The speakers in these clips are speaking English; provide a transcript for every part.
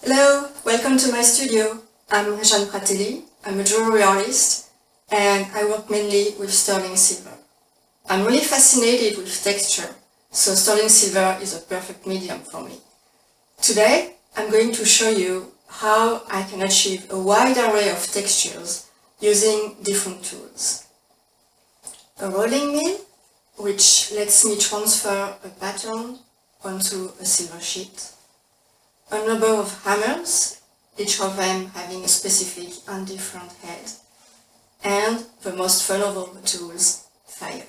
Hello, welcome to my studio. I'm Jeanne Pratelli, I'm a jewelry artist and I work mainly with sterling silver. I'm really fascinated with texture, so sterling silver is a perfect medium for me. Today, I'm going to show you how I can achieve a wide array of textures using different tools. A rolling mill, which lets me transfer a pattern onto a silver sheet. A number of hammers, each of them having a specific and different head. And the most fun of all the tools, fire.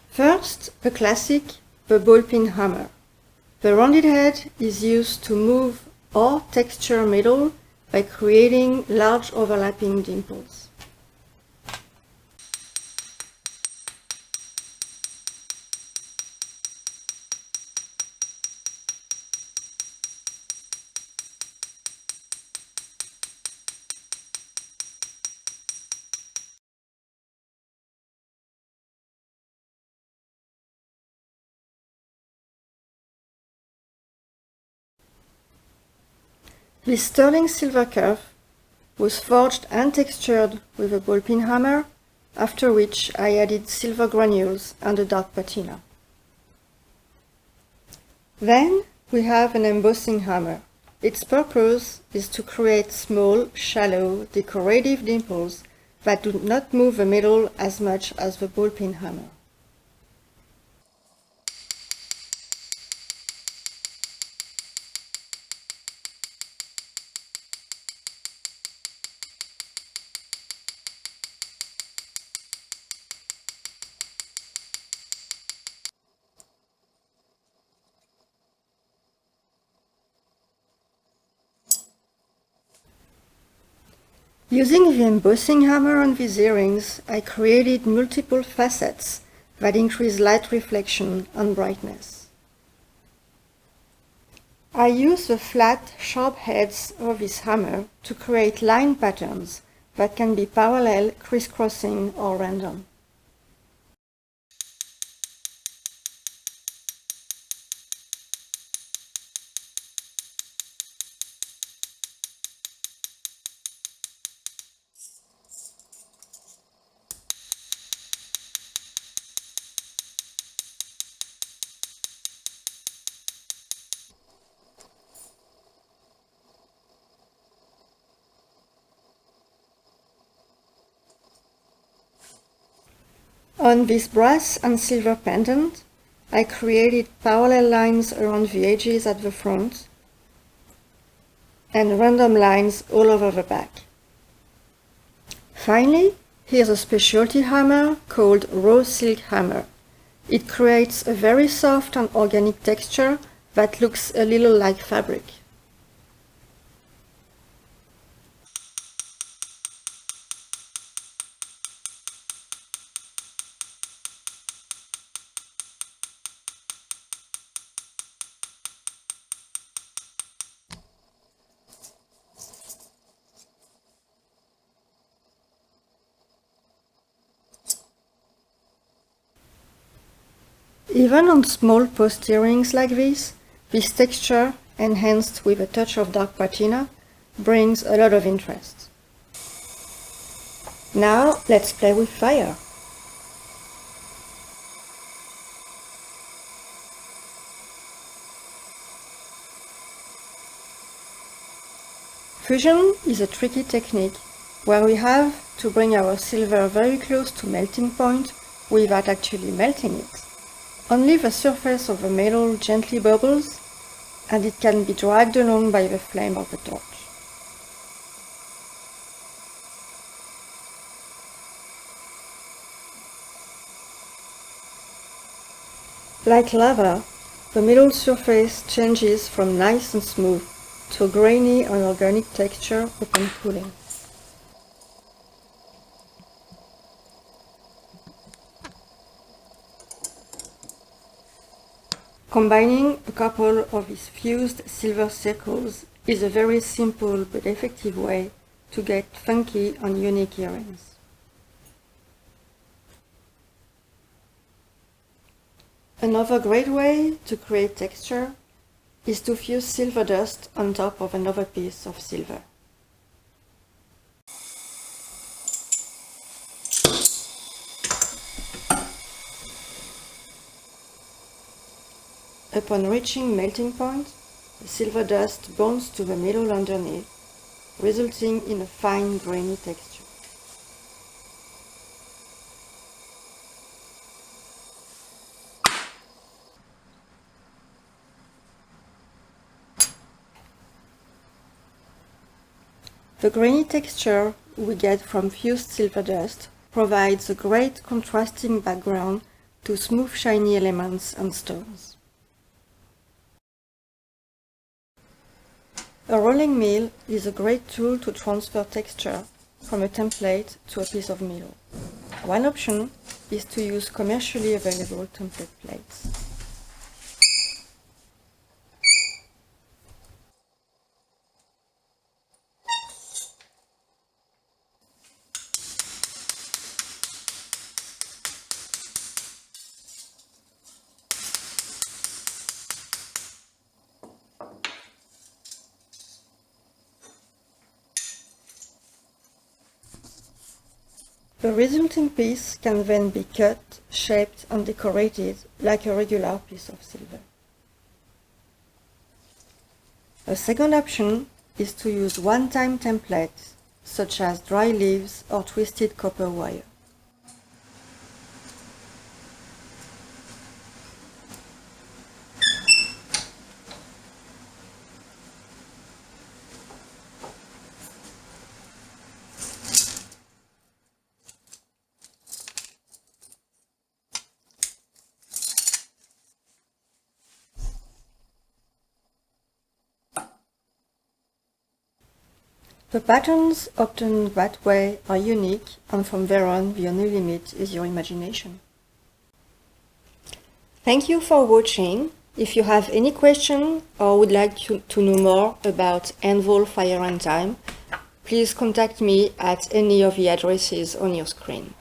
First, a classic, the ball-peen hammer. The rounded head is used to move or texture metal by creating large overlapping dimples. This sterling silver curve was forged and textured with a ball-peen hammer, after which I added silver granules and a dark patina. Then we have an embossing hammer. Its purpose is to create small, shallow, decorative dimples that do not move the metal as much as the ball-peen hammer. Using the embossing hammer on these earrings, I created multiple facets that increase light reflection and brightness. I use the flat, sharp heads of this hammer to create line patterns that can be parallel, crisscrossing, or random. On this brass and silver pendant, I created parallel lines around the edges at the front and random lines all over the back. Finally, here's a specialty hammer called raw silk hammer. It creates a very soft and organic texture that looks a little like fabric. Even on small post earrings like this texture, enhanced with a touch of dark patina, brings a lot of interest. Now let's play with fire. Fusion is a tricky technique where we have to bring our silver very close to melting point without actually melting it. Only the surface of the metal gently bubbles, and it can be dragged along by the flame of the torch. Like lava, the metal surface changes from nice and smooth to a grainy and organic texture upon cooling. Combining a couple of these fused silver circles is a very simple but effective way to get funky and unique earrings. Another great way to create texture is to fuse silver dust on top of another piece of silver. Upon reaching melting point, the silver dust bonds to the metal underneath, resulting in a fine grainy texture. The grainy texture we get from fused silver dust provides a great contrasting background to smooth shiny elements and stones. A rolling mill is a great tool to transfer texture from a template to a piece of metal. One option is to use commercially available template plates. The resulting piece can then be cut, shaped and decorated like a regular piece of silver. A second option is to use one-time templates, such as dry leaves or twisted copper wire. The patterns obtained that way are unique, and from there on the only limit is your imagination. Thank you for watching. If you have any question or would like to know more about Anvil Fire and Time, please contact me at any of the addresses on your screen.